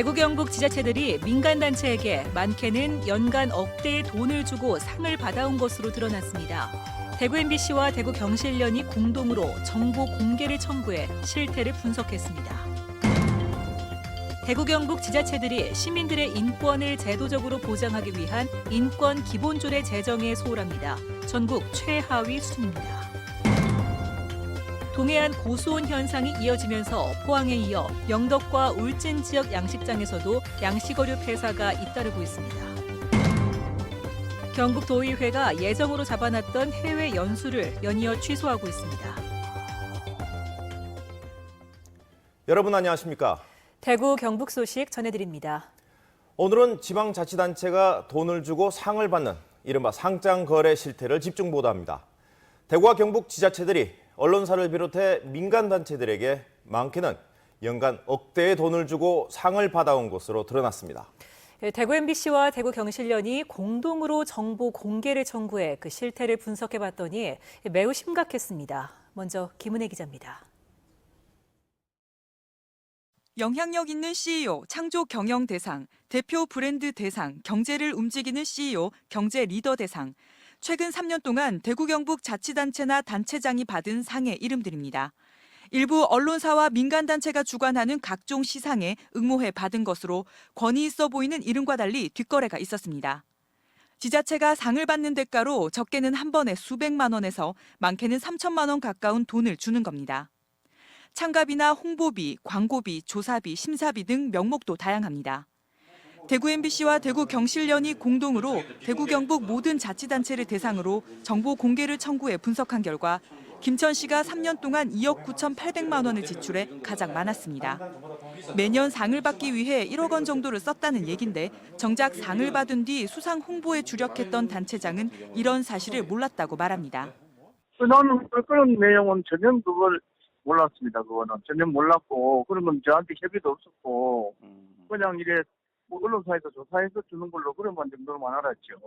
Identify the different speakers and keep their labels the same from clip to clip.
Speaker 1: 대구 경북 지자체들이 민간단체에게 많게는 연간 억대의 돈을 주고 상을 받아온 것으로 드러났습니다. 대구 MBC와 대구 경실련이 공동으로 정보 공개를 청구해 실태를 분석했습니다. 대구 경북 지자체들이 시민들의 인권을 제도적으로 보장하기 위한 인권 기본조례 제정에 소홀합니다. 전국 최하위 수준입니다. 동해안 고수온 현상이 이어지면서 포항에 이어 영덕과 울진 지역 양식장에서도 양식어류 폐사가 잇따르고 있습니다. 경북도의회가 예정으로 잡아놨던 해외 연수를 연이어 취소하고 있습니다.
Speaker 2: 여러분 안녕하십니까?
Speaker 1: 대구 경북 소식 전해드립니다.
Speaker 2: 오늘은 지방자치단체가 돈을 주고 상을 받는 이른바 상장거래 실태를 집중 보도합니다. 대구와 경북 지자체들이 언론사를 비롯해 민간단체들에게 많게는 연간 억대의 돈을 주고 상을 받아온 것으로 드러났습니다.
Speaker 1: 대구 MBC와 대구 경실련이 공동으로 정보 공개를 청구해 그 실태를 분석해봤더니 매우 심각했습니다. 먼저 김은혜 기자입니다.
Speaker 3: 영향력 있는 CEO, 창조 경영 대상, 대표 브랜드 대상, 경제를 움직이는 CEO, 경제 리더 대상. 최근 3년 동안 대구 경북 자치단체나 단체장이 받은 상의 이름들입니다. 일부 언론사와 민간단체가 주관하는 각종 시상에 응모해 받은 것으로 권위 있어 보이는 이름과 달리 뒷거래가 있었습니다. 지자체가 상을 받는 대가로 적게는 한 번에 수백만 원에서 많게는 3천만 원 가까운 돈을 주는 겁니다. 참가비나 홍보비, 광고비, 조사비, 심사비 등 명목도 다양합니다. 대구 MBC와 대구 경실련이 공동으로 대구 경북 모든 자치단체를 대상으로 정보 공개를 청구해 분석한 결과 김천시가 3년 동안 2억 9,800만 원을 지출해 가장 많았습니다. 매년 상을 받기 위해 1억 원 정도를 썼다는 얘긴데 정작 상을 받은 뒤 수상 홍보에 주력했던 단체장은 이런 사실을 몰랐다고 말합니다.
Speaker 4: 나는 그런 내용은 전혀 그걸 몰랐습니다. 그거는 전혀 몰랐고 그러면 저한테 협의도 없었고 그냥 이래 뭐 언론사에서 조사해서 주는 걸로 그런 정도로만 알았죠.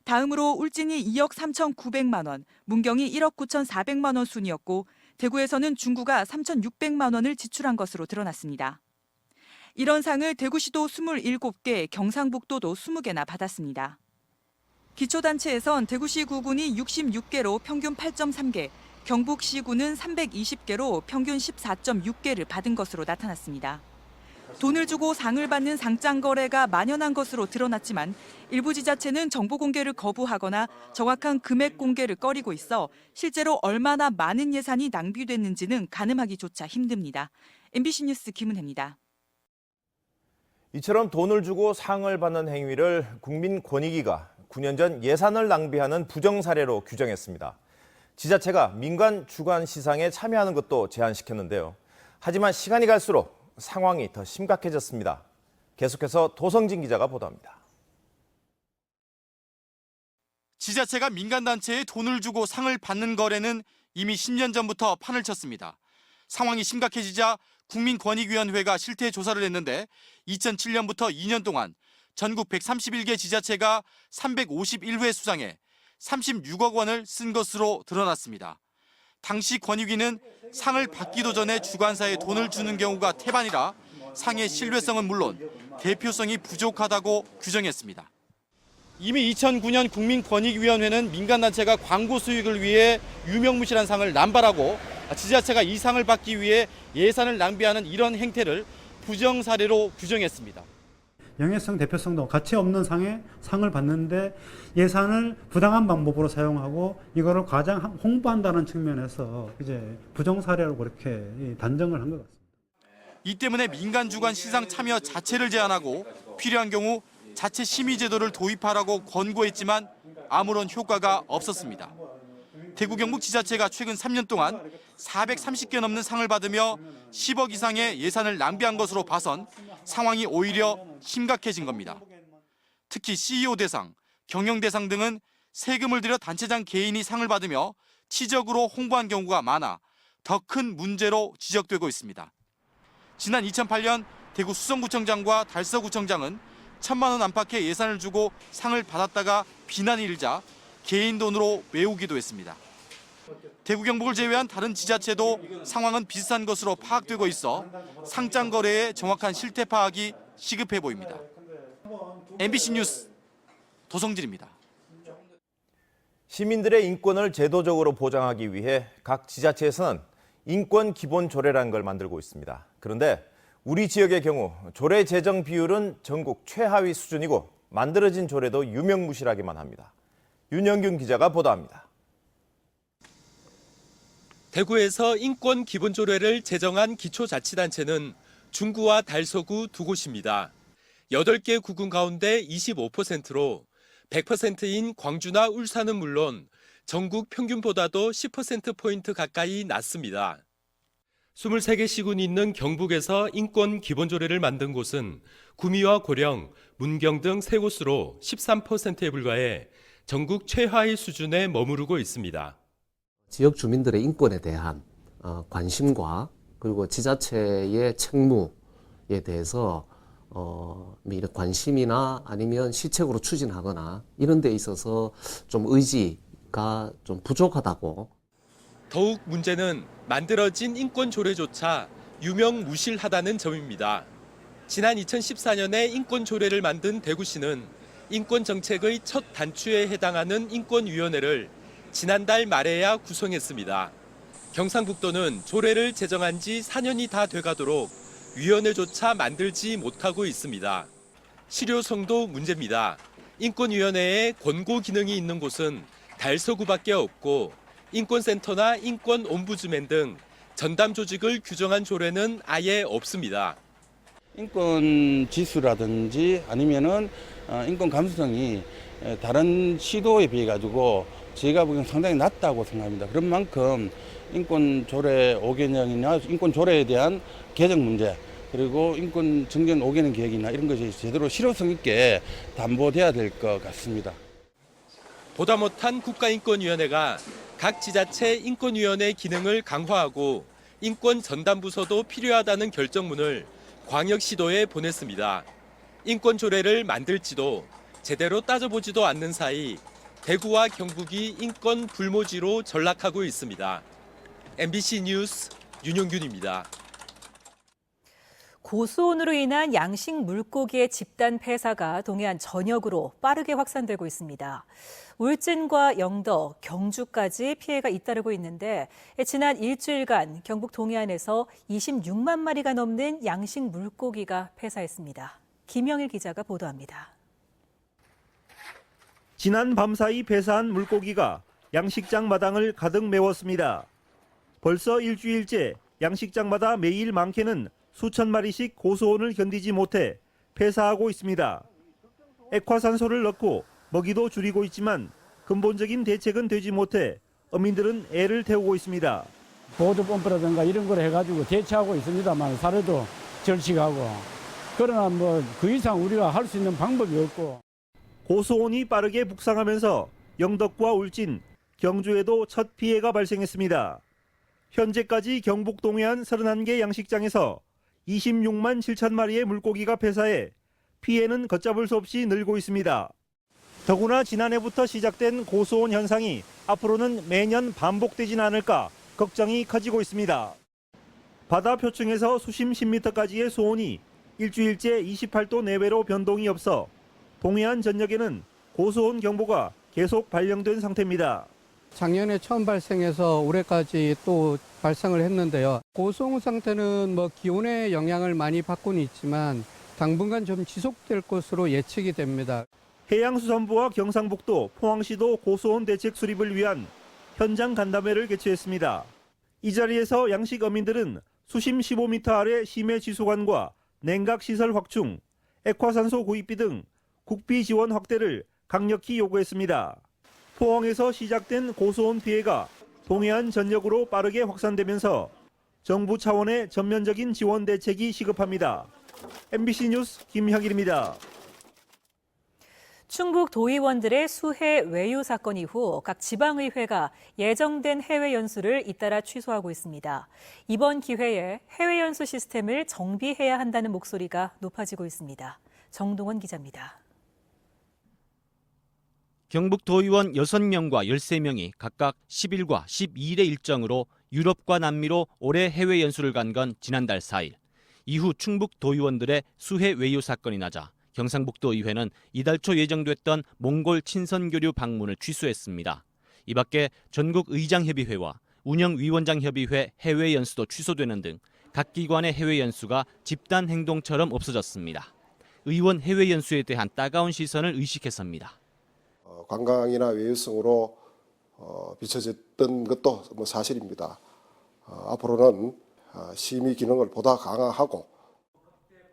Speaker 3: 다음으로 울진이 2억 3,900만 원, 문경이 1억 9,400만 원 순이었고 대구에서는 중구가 3,600만 원을 지출한 것으로 드러났습니다. 이런 상을 대구시도 27개, 경상북도도 20개나 받았습니다. 기초단체에선 대구시 구군이 66개로 평균 8.3개, 경북시군은 320개로 평균 14.6개를 받은 것으로 나타났습니다. 돈을 주고 상을 받는 상장 거래가 만연한 것으로 드러났지만 일부 지자체는 정보 공개를 거부하거나 정확한 금액 공개를 꺼리고 있어 실제로 얼마나 많은 예산이 낭비됐는지는 가늠하기조차 힘듭니다. MBC 뉴스 김은혜입니다.
Speaker 2: 이처럼 돈을 주고 상을 받는 행위를 국민권익위가 9년 전 예산을 낭비하는 부정 사례로 규정했습니다. 지자체가 민간 주관 시상에 참여하는 것도 제한시켰는데요. 하지만 시간이 갈수록 상황이 더 심각해졌습니다. 계속해서 도성진 기자가 보도합니다.
Speaker 5: 지자체가 민간단체에 돈을 주고 상을 받는 거래는 이미 10년 전부터 판을 쳤습니다. 상황이 심각해지자 국민권익위원회가 실태 조사를 했는데 2007년부터 2년 동안 전국 131개 지자체가 351회 수상에 36억 원을 쓴 것으로 드러났습니다. 당시 권익위는 상을 받기도 전에 주관사에 돈을 주는 경우가 태반이라 상의 신뢰성은 물론 대표성이 부족하다고 규정했습니다. 이미 2009년 국민권익위원회는 민간단체가 광고 수익을 위해 유명무실한 상을 남발하고 지자체가 이 상을 받기 위해 예산을 낭비하는 이런 행태를 부정 사례로 규정했습니다.
Speaker 6: 영예성, 대표성도 가치 없는 상을 받는데 예산을 부당한 방법으로 사용하고 이거를 과장 홍보한다는 측면에서 이제 부정 사례로 그렇게 단정을 한 것 같습니다.
Speaker 5: 이 때문에 민간 주관 시상 참여 자체를 제한하고 필요한 경우 자체 심의 제도를 도입하라고 권고했지만 아무런 효과가 없었습니다. 대구 경북 지자체가 최근 3년 동안 430개 넘는 상을 받으며 10억 이상의 예산을 낭비한 것으로 봐선 상황이 오히려 심각해진 겁니다. 특히 CEO 대상, 경영 대상 등은 세금을 들여 단체장 개인이 상을 받으며 치적으로 홍보한 경우가 많아 더 큰 문제로 지적되고 있습니다. 지난 2008년 대구 수성구청장과 달서구청장은 1,000만 원 안팎의 예산을 주고 상을 받았다가 비난이 일자 개인 돈으로 메우기도 했습니다. 대구 경북을 제외한 다른 지자체도 상황은 비슷한 것으로 파악되고 있어 상장 거래의 정확한 실태 파악이 시급해 보입니다. MBC 뉴스 도성진입니다.
Speaker 2: 시민들의 인권을 제도적으로 보장하기 위해 각 지자체에서는 인권 기본 조례라는 걸 만들고 있습니다. 그런데 우리 지역의 경우 조례 제정 비율은 전국 최하위 수준이고 만들어진 조례도 유명무실하기만 합니다. 윤영균 기자가 보도합니다.
Speaker 7: 대구에서 인권 기본조례를 제정한 기초자치단체는 중구와 달서구 두 곳입니다. 8개 구군 가운데 25%로 100%인 광주나 울산은 물론 전국 평균보다도 10%포인트 가까이 낮습니다. 23개 시군이 있는 경북에서 인권 기본조례를 만든 곳은 구미와 고령, 문경 등 3곳으로 13%에 불과해 전국 최하위 수준에 머무르고 있습니다.
Speaker 8: 지역 주민들의 인권에 대한 관심과 그리고 지자체의 책무에 대해서 이런 관심이나 아니면 시책으로 추진하거나 이런 데 있어서 좀 의지가 좀 부족하다고.
Speaker 7: 더욱 문제는 만들어진 인권조례조차 유명무실하다는 점입니다. 지난 2014년에 인권조례를 만든 대구시는 인권정책의 첫 단추에 해당하는 인권위원회를 지난달 말에야 구성했습니다. 경상북도는 조례를 제정한 지 4년이 다 돼가도록 위원회조차 만들지 못하고 있습니다. 실효성도 문제입니다. 인권위원회에 권고 기능이 있는 곳은 달서구밖에 없고 인권센터나 인권옴부즈맨 등 전담 조직을 규정한 조례는 아예 없습니다.
Speaker 9: 인권 지수라든지 아니면은 인권 감수성이 다른 시도에 비해 가지고 제가 보기엔 상당히 낮다고 생각합니다. 그런 만큼 인권 조례 5개년이나 인권 조례에 대한 개정 문제 그리고 인권 정전 5개년 계획이나 이런 것이 제대로 실효성 있게 담보돼야 될 것 같습니다.
Speaker 7: 보다 못한 국가인권위원회가 각 지자체 인권위원회 기능을 강화하고 인권 전담부서도 필요하다는 결정문을 광역시도에 보냈습니다. 인권조례를 만들지도 제대로 따져보지도 않는 사이 대구와 경북이 인권 불모지로 전락하고 있습니다. MBC 뉴스 윤영균입니다.
Speaker 1: 고수온으로 인한 양식 물고기의 집단 폐사가 동해안 전역으로 빠르게 확산되고 있습니다. 울진과 영덕, 경주까지 피해가 잇따르고 있는데 지난 일주일간 경북 동해안에서 26만 마리가 넘는 양식 물고기가 폐사했습니다. 김영일 기자가 보도합니다.
Speaker 10: 지난 밤사이 폐사한 물고기가 양식장 마당을 가득 메웠습니다. 벌써 일주일째 양식장마다 매일 많게는 수천 마리씩 고수온을 견디지 못해 폐사하고 있습니다. 액화산소를 넣고 먹이도 줄이고 있지만 근본적인 대책은 되지 못해 어민들은 애를 태우고 있습니다.
Speaker 11: 보조 펌프라든가 이런 걸 해가지고 대처하고 있습니다만 사례도 절식하고 그러나 뭐 그 이상 우리가 할 수 있는 방법이 없고.
Speaker 10: 고수온이 빠르게 북상하면서 영덕과 울진, 경주에도 첫 피해가 발생했습니다. 현재까지 경북 동해안 31개 양식장에서 26만 7천 마리의 물고기가 폐사해 피해는 걷잡을 수 없이 늘고 있습니다. 더구나 지난해부터 시작된 고수온 현상이 앞으로는 매년 반복되진 않을까 걱정이 커지고 있습니다. 바다 표층에서 수심 10m까지의 수온이 일주일째 28도 내외로 변동이 없어 동해안 전역에는 고수온 경보가 계속 발령된 상태입니다.
Speaker 12: 작년에 처음 발생해서 올해까지 또 발생을 했는데요. 고수온 상태는 기온의 영향을 많이 받고는 있지만 당분간 좀 지속될 것으로 예측이 됩니다.
Speaker 10: 해양수산부와 경상북도, 포항시도 고수온 대책 수립을 위한 현장 간담회를 개최했습니다. 이 자리에서 양식 어민들은 수심 15m 아래 심해 지수관과 냉각시설 확충, 액화산소 구입비 등 국비 지원 확대를 강력히 요구했습니다. 포항에서 시작된 고수온 피해가 동해안 전역으로 빠르게 확산되면서 정부 차원의 전면적인 지원 대책이 시급합니다. MBC 뉴스 김형일입니다.
Speaker 1: 충북 도의원들의 수해 외유 사건 이후 각 지방의회가 예정된 해외 연수를 잇따라 취소하고 있습니다. 이번 기회에 해외 연수 시스템을 정비해야 한다는 목소리가 높아지고 있습니다. 정동원 기자입니다.
Speaker 13: 경북도의원 6명과 13명이 각각 11과 12일의 일정으로 유럽과 남미로 올해 해외 연수를 간 건 지난달 4일. 이후 충북 도의원들의 수해 외유 사건이 나자 경상북도의회는 이달 초 예정됐던 몽골 친선교류 방문을 취소했습니다. 이 밖에 전국의장협의회와 운영위원장협의회 해외 연수도 취소되는 등 각 기관의 해외 연수가 집단 행동처럼 없어졌습니다. 의원 해외 연수에 대한 따가운 시선을 의식해서입니다.
Speaker 14: 관광이나 외유성으로 비춰졌던 것도 사실입니다. 앞으로는 심의 기능을 보다 강화하고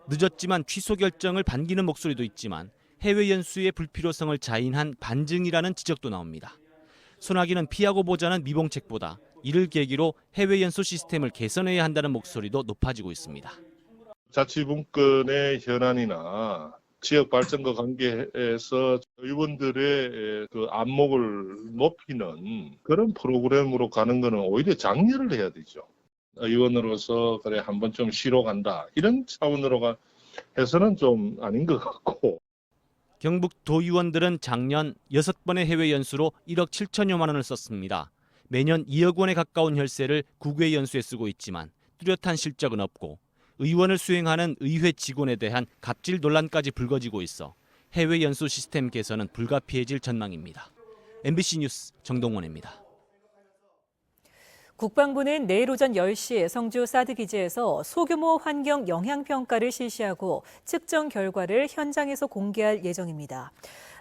Speaker 13: 늦었지만 취소 결정을 반기는 목소리도 있지만 해외 연수의 불필요성을 자인한 반증이라는 지적도 나옵니다. 소나기는 피하고 보자는 미봉책보다 이를 계기로 해외 연수 시스템을 개선해야 한다는 목소리도 높아지고 있습니다.
Speaker 15: 자치분권의 현안이나 지역 발전과 관계에서 의원들의 그 안목을 높이는 그런 프로그램으로 가는 것은 오히려 장려를 해야 되죠. 의원으로서 그래 한번 좀 쉬러 간다 이런 차원으로 해서는 좀 아닌 것 같고.
Speaker 13: 경북 도의원들은 작년 6번의 해외 연수로 1억 7천여만 원을 썼습니다. 매년 2억 원에 가까운 혈세를 국외 연수에 쓰고 있지만 뚜렷한 실적은 없고 의원을 수행하는 의회 직원에 대한 갑질 논란까지 불거지고 있어 해외 연수 시스템 개선은 불가피해질 전망입니다. MBC 뉴스 정동원입니다.
Speaker 1: 국방부는 내일 오전 10시 성주 사드 기지에서 소규모 환경 영향평가를 실시하고 측정 결과를 현장에서 공개할 예정입니다.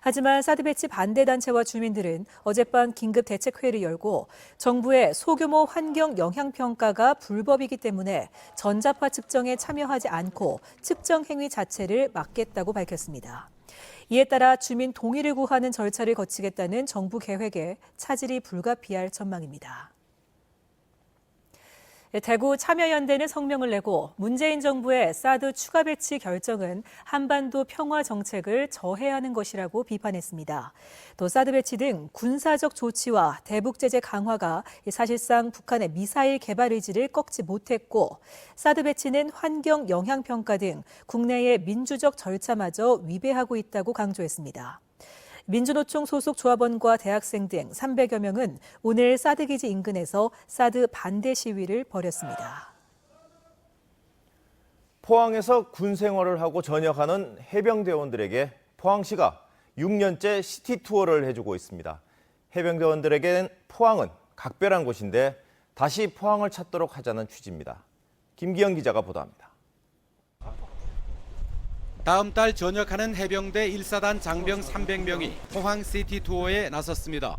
Speaker 1: 하지만 사드 배치 반대 단체와 주민들은 어젯밤 긴급 대책회의를 열고 정부의 소규모 환경 영향평가가 불법이기 때문에 전자파 측정에 참여하지 않고 측정 행위 자체를 막겠다고 밝혔습니다. 이에 따라 주민 동의를 구하는 절차를 거치겠다는 정부 계획에 차질이 불가피할 전망입니다. 대구 참여연대는 성명을 내고 문재인 정부의 사드 추가 배치 결정은 한반도 평화 정책을 저해하는 것이라고 비판했습니다. 또 사드 배치 등 군사적 조치와 대북 제재 강화가 사실상 북한의 미사일 개발 의지를 꺾지 못했고 사드 배치는 환경 영향 평가 등 국내의 민주적 절차마저 위배하고 있다고 강조했습니다. 민주노총 소속 조합원과 대학생 등 300여 명은 오늘 사드 기지 인근에서 사드 반대 시위를 벌였습니다.
Speaker 2: 포항에서 군 생활을 하고 전역하는 해병대원들에게 포항시가 6년째 시티 투어를 해주고 있습니다. 해병대원들에겐 포항은 각별한 곳인데 다시 포항을 찾도록 하자는 취지입니다. 김기영 기자가 보도합니다.
Speaker 7: 다음 달 전역하는 해병대 1사단 장병 300명이 포항 시티 투어에 나섰습니다.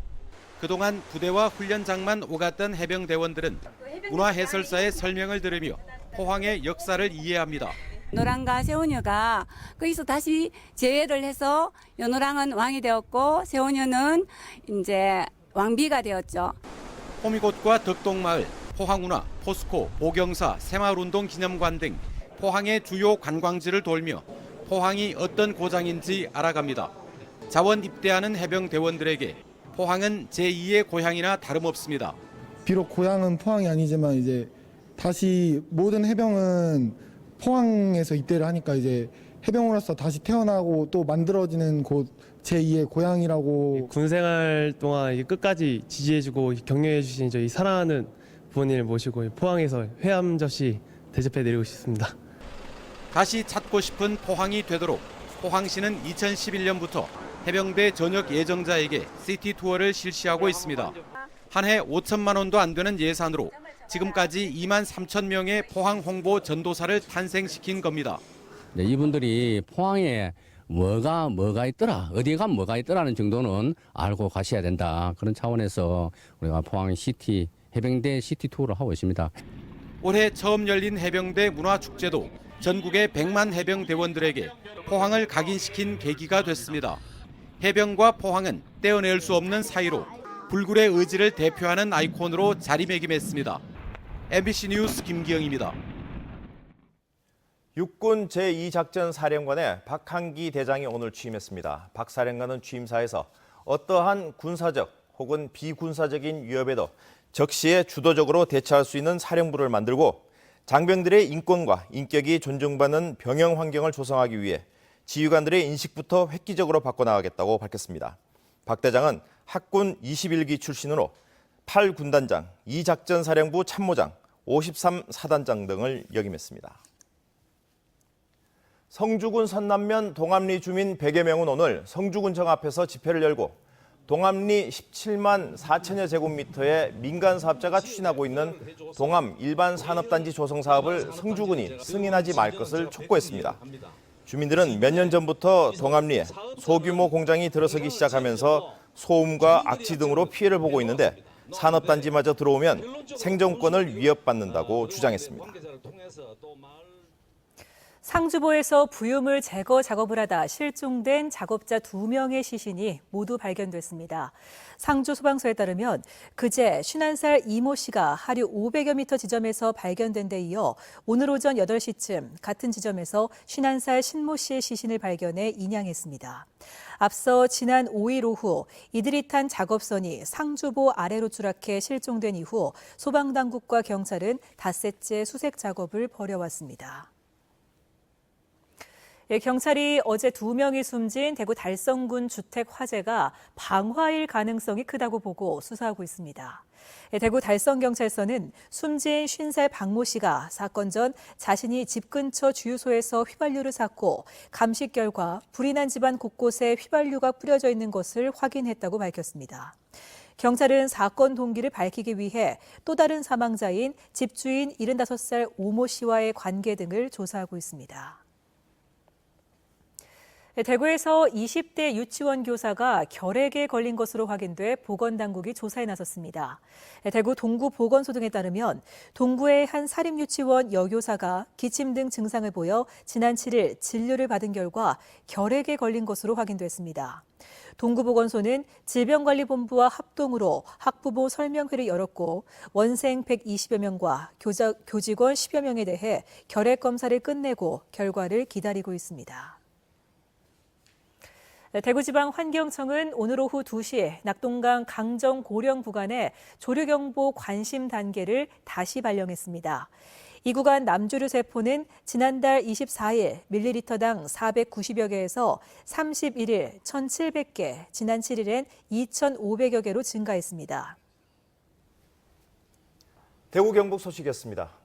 Speaker 7: 그동안 부대와 훈련장만 오갔던 해병대원들은 문화 해설사의 설명을 들으며 포항의 역사를 이해합니다.
Speaker 16: 연호랑과 세원여가 거기서 다시 재회를 해서 연호랑은 왕이 되었고 세원여는 이제 왕비가 되었죠.
Speaker 7: 호미곶과 덕동마을, 포항운하, 포스코, 보경사, 새마을운동 기념관 등 포항의 주요 관광지를 돌며 포항이 어떤 고장인지 알아갑니다. 자원 입대하는 해병대원들에게 포항은 제2의 고향이나 다름없습니다.
Speaker 17: 비록 고향은 포항이 아니지만 이제 다시 모든 해병은 포항에서 입대를 하니까 이제 해병으로서 다시 태어나고 또 만들어지는 곳 제2의 고향이라고.
Speaker 18: 군생활 동안 끝까지 지지해주고 격려해주신 저희 사랑하는 부모님을 모시고 포항에서 회암 접시 대접해드리고 싶습니다.
Speaker 7: 다시 찾고 싶은 포항이 되도록 포항시는 2011년부터 해병대 전역 예정자에게 시티 투어를 실시하고 있습니다. 한 해 5천만 원도 안 되는 예산으로 지금까지 2만 3천 명의 포항 홍보 전도사를 탄생시킨 겁니다.
Speaker 19: 네, 이분들이 포항에 뭐가 있더라, 어디에 가면 뭐가 있더라는 정도는 알고 가셔야 된다. 그런 차원에서 우리가 포항 시티 해병대 시티 투어를 하고 있습니다.
Speaker 7: 올해 처음 열린 해병대 문화축제도 전국의 100만 해병대원들에게 포항을 각인시킨 계기가 됐습니다. 해병과 포항은 떼어낼 수 없는 사이로 불굴의 의지를 대표하는 아이콘으로 자리매김했습니다. MBC 뉴스 김기영입니다.
Speaker 2: 육군 제2작전사령관의 박한기 대장이 오늘 취임했습니다. 박 사령관은 취임사에서 어떠한 군사적 혹은 비군사적인 위협에도 적시에 주도적으로 대처할 수 있는 사령부를 만들고 장병들의 인권과 인격이 존중받는 병영 환경을 조성하기 위해 지휘관들의 인식부터 획기적으로 바꿔나가겠다고 밝혔습니다. 박 대장은 학군 21기 출신으로 8군단장, 2작전사령부 참모장, 53사단장 등을 역임했습니다. 성주군 선남면 동암리 주민 100여 명은 오늘 성주군청 앞에서 집회를 열고 동암리 17만 4천여 제곱미터의 민간 사업자가 추진하고 있는 동암 일반 산업단지 조성 사업을 성주군이 승인하지 말 것을 촉구했습니다. 주민들은 몇 년 전부터 동암리에 소규모 공장이 들어서기 시작하면서 소음과 악취 등으로 피해를 보고 있는데 산업단지마저 들어오면 생존권을 위협받는다고 주장했습니다.
Speaker 1: 상주보에서 부유물 제거 작업을 하다 실종된 작업자 2명의 시신이 모두 발견됐습니다. 상주 소방서에 따르면 그제 51살 이모 씨가 하류 500여 미터 지점에서 발견된 데 이어 오늘 오전 8시쯤 같은 지점에서 51살 신모 씨의 시신을 발견해 인양했습니다. 앞서 지난 5일 오후 이들이 탄 작업선이 상주보 아래로 추락해 실종된 이후 소방당국과 경찰은 닷새째 수색 작업을 벌여왔습니다. 경찰이 어제 2명이 숨진 대구 달성군 주택 화재가 방화일 가능성이 크다고 보고 수사하고 있습니다. 대구 달성경찰서는 숨진 50살 박모 씨가 사건 전 자신이 집 근처 주유소에서 휘발유를 샀고 감식 결과 불이 난 집안 곳곳에 휘발유가 뿌려져 있는 것을 확인했다고 밝혔습니다. 경찰은 사건 동기를 밝히기 위해 또 다른 사망자인 집주인 75살 오모 씨와의 관계 등을 조사하고 있습니다. 대구에서 20대 유치원 교사가 결핵에 걸린 것으로 확인돼 보건당국이 조사에 나섰습니다. 대구 동구보건소 등에 따르면 동구의 한 사립유치원 여교사가 기침 등 증상을 보여 지난 7일 진료를 받은 결과 결핵에 걸린 것으로 확인됐습니다. 동구보건소는 질병관리본부와 합동으로 학부모 설명회를 열었고 원생 120여 명과 교직원 10여 명에 대해 결핵 검사를 끝내고 결과를 기다리고 있습니다. 대구지방환경청은 오늘 오후 2시 낙동강 강정 고령 구간에 조류경보 관심 단계를 다시 발령했습니다. 이 구간 남조류 세포는 지난달 24일 밀리리터당 490여 개에서 31일 1,700개, 지난 7일엔 2,500여 개로 증가했습니다.
Speaker 2: 대구 경북 소식이었습니다.